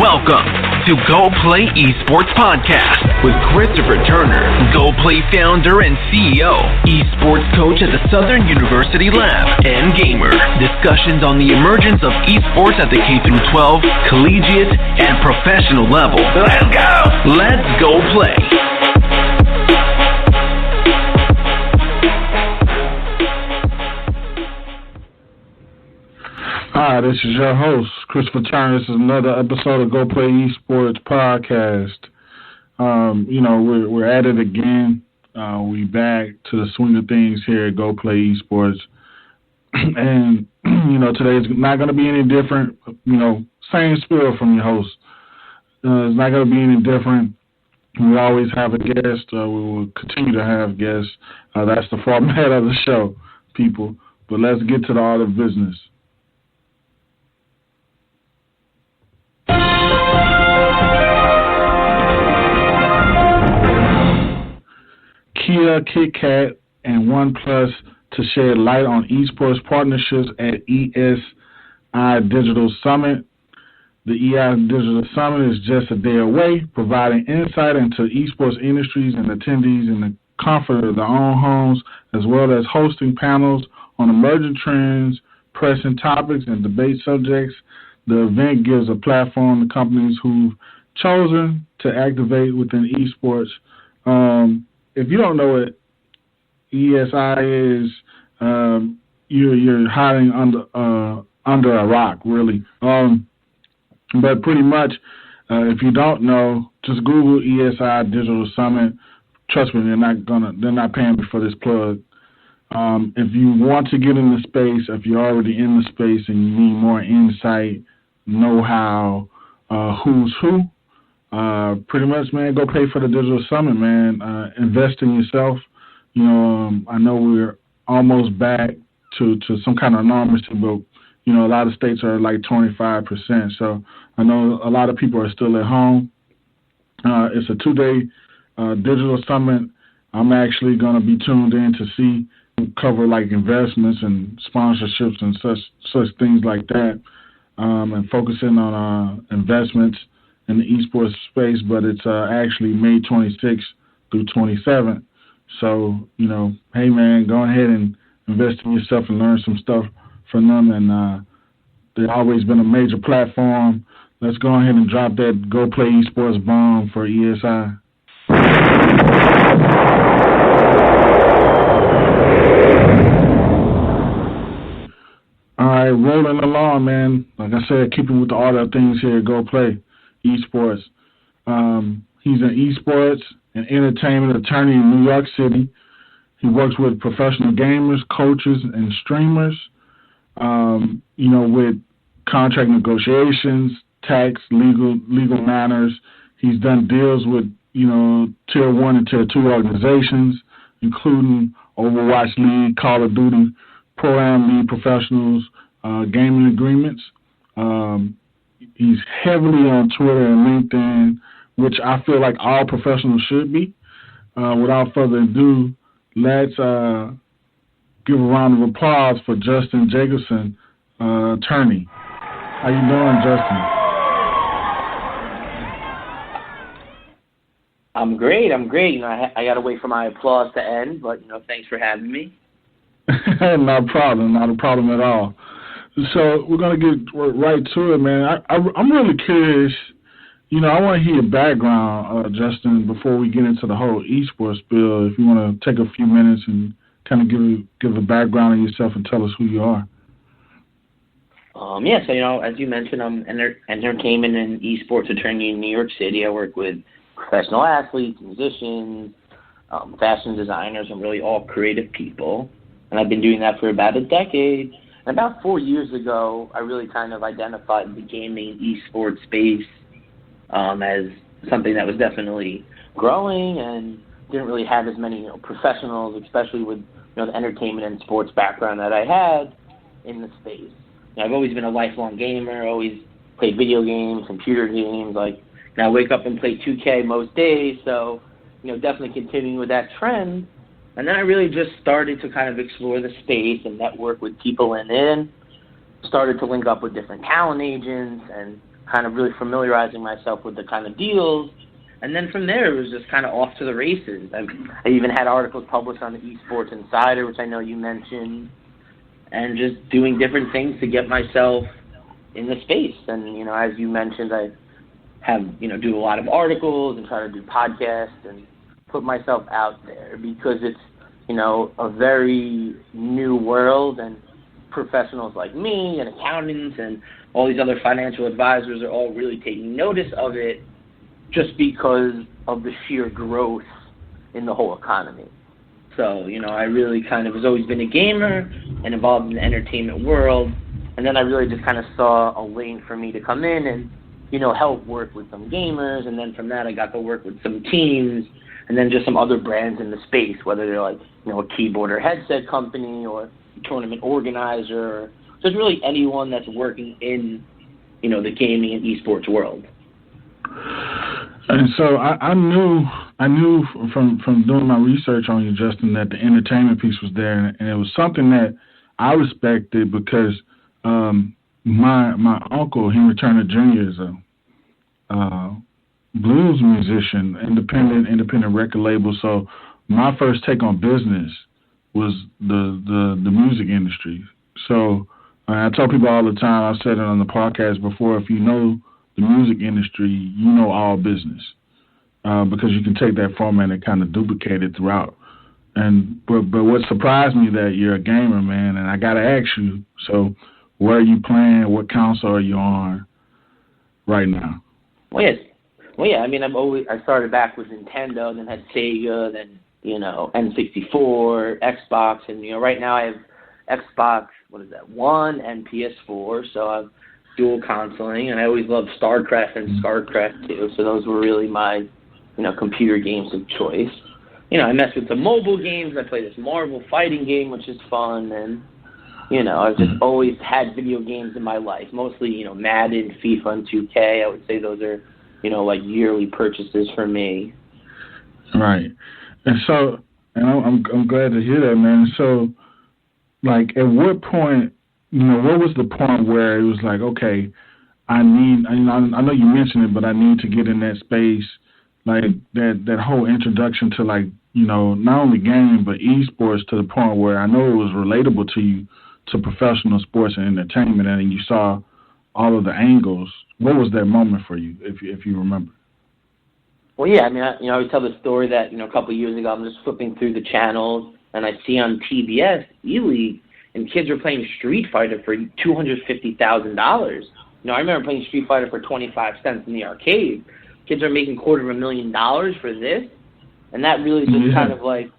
Welcome to Go Play Esports Podcast with Christopher Turner, Go Play founder and CEO, esports coach at the Southern University Lab, and gamer. Discussions on the emergence of esports at the K-12, collegiate, and professional level. Let's go! Let's go play. Hi, this is your host, Christopher Turner. This is another episode of Go Play Esports Podcast. We're at it again. We back to the swing of things here at Go Play Esports. And, today is not going to be any different. Same spiel from your host. It's not going to be any different. We always have a guest. We will continue to have guests. That's the format of the show, people. But let's get to the art of business. Kia, KitKat, and OnePlus to shed light on esports partnerships at ESI Digital Summit. The ESI Digital Summit is just a day away, providing insight into esports industries and attendees in the comfort of their own homes, as well as hosting panels on emerging trends, pressing topics, and debate subjects. The event gives a platform to companies who've chosen to activate within esports. If you don't know what ESI is, you're hiding under a rock, really. But pretty much, if you don't know, just Google ESI Digital Summit. Trust me, they're not paying me for this plug. If you want to get in the space, if you're already in the space and you need more insight, know-how, who's who, pretty much, man, go pay for the Digital Summit, man. Invest in yourself. I know we're almost back to some kind of normalcy, but, a lot of states are like 25%. So I know a lot of people are still at home. It's a 2-day Digital Summit. I'm actually going to be tuned in to see, cover like investments and sponsorships and such things like that, and focusing on investments in the esports space, but it's actually May 26th through 27th. So, hey, man, go ahead and invest in yourself and learn some stuff from them. And they've always been a major platform. Let's go ahead and drop that Go Play Esports bomb for ESI. All right, rolling along, man. Like I said, keeping with the order of things here, Go Play Esports. He's an esports and entertainment attorney in New York City. He works with professional gamers, coaches, and streamers, with contract negotiations, tax, legal matters. He's done deals with, Tier 1 and Tier 2 organizations, including Overwatch League, Call of Duty, Pro-Am League professionals, gaming agreements. He's heavily on Twitter and LinkedIn, which I feel like all professionals should be. Without further ado, let's give a round of applause for Justin Jacobson, Attorney. How you doing, Justin? I'm great. I got to wait for my applause to end, but, thanks for having me. Not a problem at all. So we're going to get right to it, man. I'm really curious. I want to hear your background, Justin, before we get into the whole esports bill. If you want to take a few minutes and kind of give a background of yourself and tell us who you are. So, as you mentioned, I'm an entertainment and esports attorney in New York City. I work with professional athletes, musicians, fashion designers, and really all creative people. And I've been doing that for about a decade. And about 4 years ago, I really kind of identified the gaming esports space as something that was definitely growing and didn't really have as many professionals, especially with the entertainment and sports background that I had in the space. I've always been a lifelong gamer, always played video games, computer games. I wake up and play 2K most days, so definitely continuing with that trend. And then I really just started to kind of explore the space and network with people in it. Started to link up with different talent agents and kind of really familiarizing myself with the kind of deals. And then from there, it was just kind of off to the races. I even had articles published on the Esports Insider, which I know you mentioned, and just doing different things to get myself in the space. And, you know, as you mentioned, I have, you know, do a lot of articles and try to do podcasts and put myself out there because it's, you know, a very new world, and professionals like me and accountants and all these other financial advisors are all really taking notice of it just because of the sheer growth in the whole economy. So, you know, I really kind of has always been a gamer and involved in the entertainment world, and then I really just kind of saw a lane for me to come in and, you know, help work with some gamers, and then from that I got to work with some teams and then just some other brands in the space, whether they're like, you know, a keyboard or headset company or a tournament organizer. So it's really anyone that's working in, you know, the gaming and esports world. And so I knew from doing my research on you, Justin, that the entertainment piece was there, and it was something that I respected because my uncle, Henry Turner Jr., is a blues musician, independent record label. So my first take on business was the music industry. So I tell people all the time, I've said it on the podcast before, if you know the music industry, you know all business, because you can take that format and kind of duplicate it throughout. But what surprised me that you're a gamer, man, and I got to ask you, so where are you playing? What console are you on right now? Well, yeah. I mean, I started back with Nintendo, then had Sega, then, you know, N64, Xbox, and, you know, right now I have Xbox, One and PS4, so I've dual consoling, and I always loved StarCraft and StarCraft 2, so those were really my, you know, computer games of choice. You know, I mess with the mobile games. I play this Marvel fighting game, which is fun, and, you know, I've just always had video games in my life, mostly, you know, Madden, FIFA, and 2K. I would say those are, you know, like yearly purchases for me. Right. And so, and I'm glad to hear that, man. So, like, at what point, you know, what was the point where it was like, okay, I know you mentioned it, but I need to get in that space, like that whole introduction to, like, you know, not only gaming, but esports, to the point where I know it was relatable to you, to professional sports and entertainment, and you saw all of the angles. What was that moment for you, if you remember? Well, yeah, I mean, I always tell the story that, you know, a couple of years ago, I'm just flipping through the channels, and I see on TBS, E-League, and kids are playing Street Fighter for $250,000. You know, I remember playing Street Fighter for 25 cents in the arcade. Kids are making $250,000 for this, and that really just kind of, like,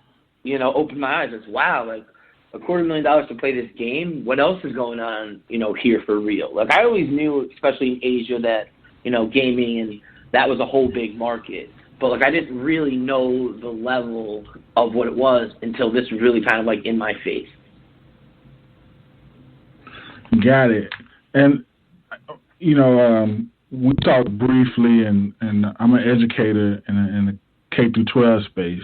you know, opened my eyes. It's, wow, like, $250,000 to play this game? What else is going on, you know, here for real? Like, I always knew, especially in Asia, that, you know, gaming and that was a whole big market. But, like, I didn't really know the level of what it was until this was really kind of, like, in my face. Got it. And, you know, we talked briefly, and I'm an educator in the K through 12 space,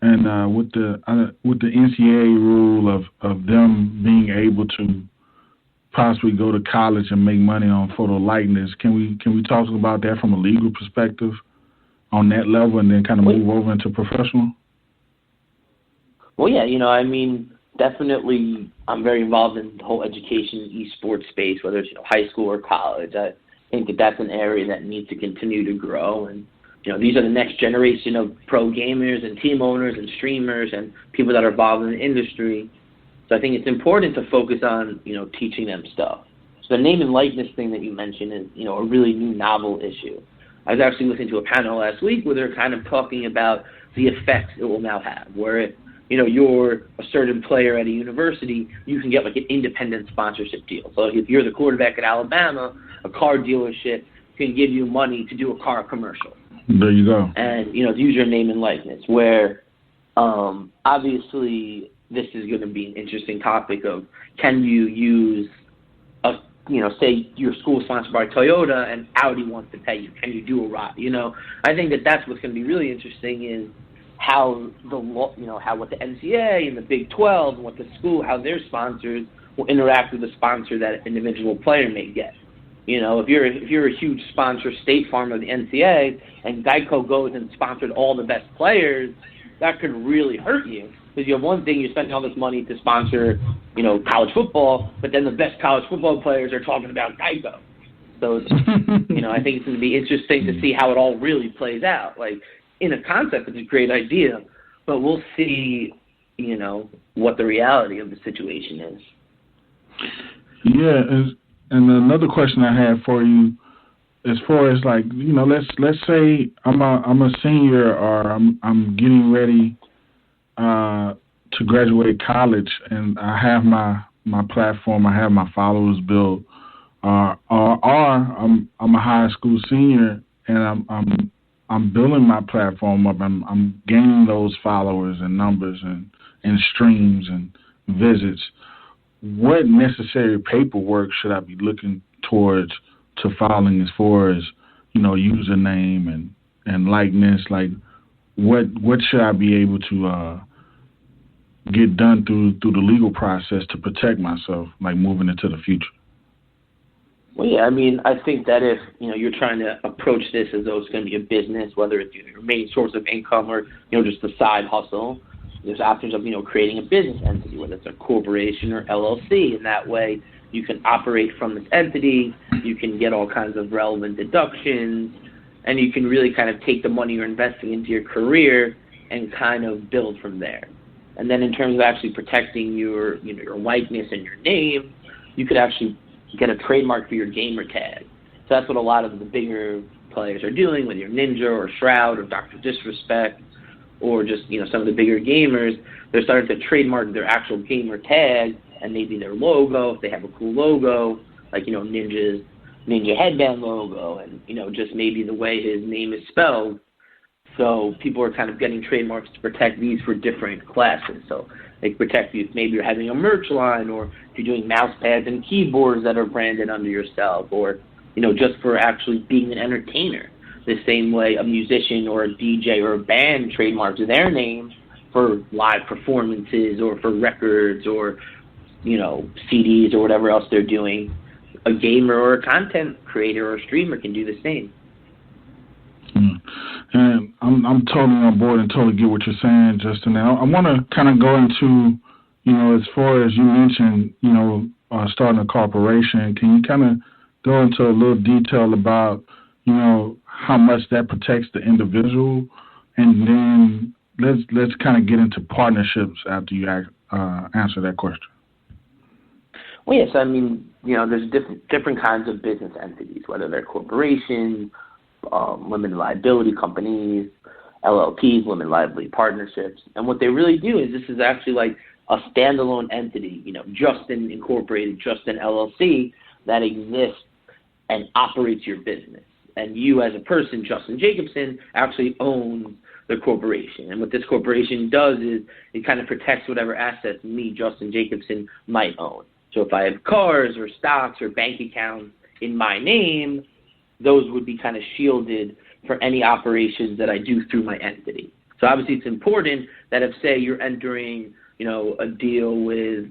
and with the NCAA rule of them being able to possibly go to college and make money on photo likeness, can we talk about that from a legal perspective on that level, and then kind of move over into professional? Well, yeah, you know, I mean, definitely I'm very involved in the whole education esports space, whether it's, you know, high school or college. I think that that's an area that needs to continue to grow. And, you know, these are the next generation of pro gamers and team owners and streamers and people that are involved in the industry. So I think it's important to focus on, you know, teaching them stuff. So the name and likeness thing that you mentioned is, you know, a really new novel issue. I was actually listening to a panel last week where they're kind of talking about the effects it will now have, where it, you know, you're a certain player at a university, you can get like an independent sponsorship deal. So if you're the quarterback at Alabama, a car dealership can give you money to do a car commercial. There you go. And, you know, use your name and likeness, where obviously this is going to be an interesting topic of, can you use a, you know, say your school is sponsored by Toyota and Audi wants to pay you. Can you do a ride? You know, I think that that's what's going to be really interesting is how what the NCAA and the Big 12 and what the school, how their sponsors will interact with the sponsor that an individual player may get. You know, if you're a huge sponsor, State Farm of the NCAA, and Geico goes and sponsored all the best players, that could really hurt you. Because you have one thing, you're spending all this money to sponsor, you know, college football, but then the best college football players are talking about Geico. So, you know, I think it's going to be interesting to see how it all really plays out. Like, in a concept, it's a great idea, but we'll see, you know, what the reality of the situation is. Yeah, and another question I have for you, as far as like, you know, let's say I'm a senior, or I'm getting ready to graduate college, and I have my platform, I have my followers built, or I'm a high school senior, and I'm building my platform up. I'm gaining those followers and numbers and streams and visits. What necessary paperwork should I be looking towards to filing, as far as, you know, username and likeness? Like, what should I be able to get done through the legal process to protect myself, like, moving into the future? Well, yeah, I mean, I think that if, you know, you're trying to approach this as though it's going to be a business, whether it's your main source of income or, you know, just a side hustle, there's options of, you know, creating a business entity, whether it's a corporation or LLC, and that way you can operate from this entity, you can get all kinds of relevant deductions, and you can really kind of take the money you're investing into your career and kind of build from there. And then in terms of actually protecting your, you know, your likeness and your name, you could actually get a trademark for your gamer tag. So that's what a lot of the bigger players are doing, whether you're Ninja or Shroud or Dr. Disrespect, or just, you know, some of the bigger gamers. They're starting to trademark their actual gamer tag and maybe their logo, if they have a cool logo, like, you know, Ninja headband logo, and, you know, just maybe the way his name is spelled. So people are kind of getting trademarks to protect these for different classes. So they protect you if maybe you're having a merch line, or if you're doing mouse pads and keyboards that are branded under yourself, or, you know, just for actually being an entertainer. The same way a musician or a DJ or a band trademarks their name for live performances or for records or, you know, CDs or whatever else they're doing, a gamer or a content creator or a streamer can do the same. And I'm totally on board and totally get what you're saying, Justin. Now, I want to kind of go into, you know, as far as you mentioned, you know, starting a corporation, can you kind of go into a little detail about, you know, how much that protects the individual? And then let's kind of get into partnerships after you answer that question. Well, yes, I mean, you know, there's different kinds of business entities, whether they're corporations, limited liability companies, LLPs, limited liability partnerships. And what they really do is this is actually like a standalone entity, you know, Justin Incorporated, Justin LLC, that exists and operates your business. And you as a person, Justin Jacobson, actually owns the corporation. And what this corporation does is it kind of protects whatever assets me, Justin Jacobson, might own. So if I have cars or stocks or bank accounts in my name, those would be kind of shielded for any operations that I do through my entity. So obviously it's important that if, say, you're entering, you know, a deal with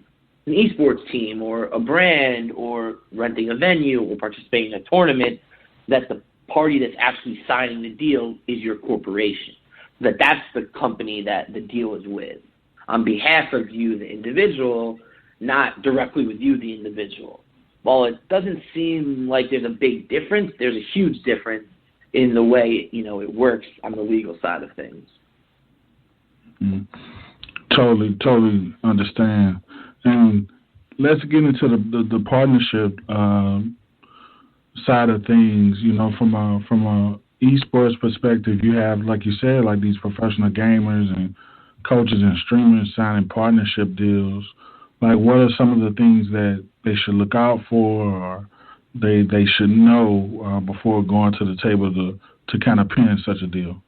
an esports team or a brand or renting a venue or participating in a tournament, that the party that's actually signing the deal is your corporation. That's the company that the deal is with. On behalf of you, the individual, not directly with you, the individual. While it doesn't seem like there's a big difference, there's a huge difference in the way, you know, it works on the legal side of things. Totally understand. And let's get into the partnership side of things. You know, from a esports perspective, you have, like you said, like these professional gamers and coaches and streamers signing partnership deals. Like, what are some of the things that they should look out for, or they should know before going to the table to kind of pen such a deal?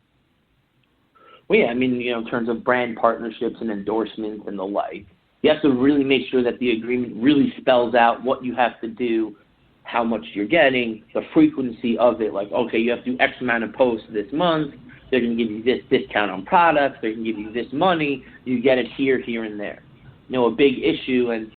Well, yeah, I mean, you know, in terms of brand partnerships and endorsements and the like, you have to really make sure that the agreement really spells out what you have to do, how much you're getting, the frequency of it. Like, okay, you have to do X amount of posts this month. They're going to give you this discount on products. They're going to give you this money. You get it here, here, and there. You know, a big issue, and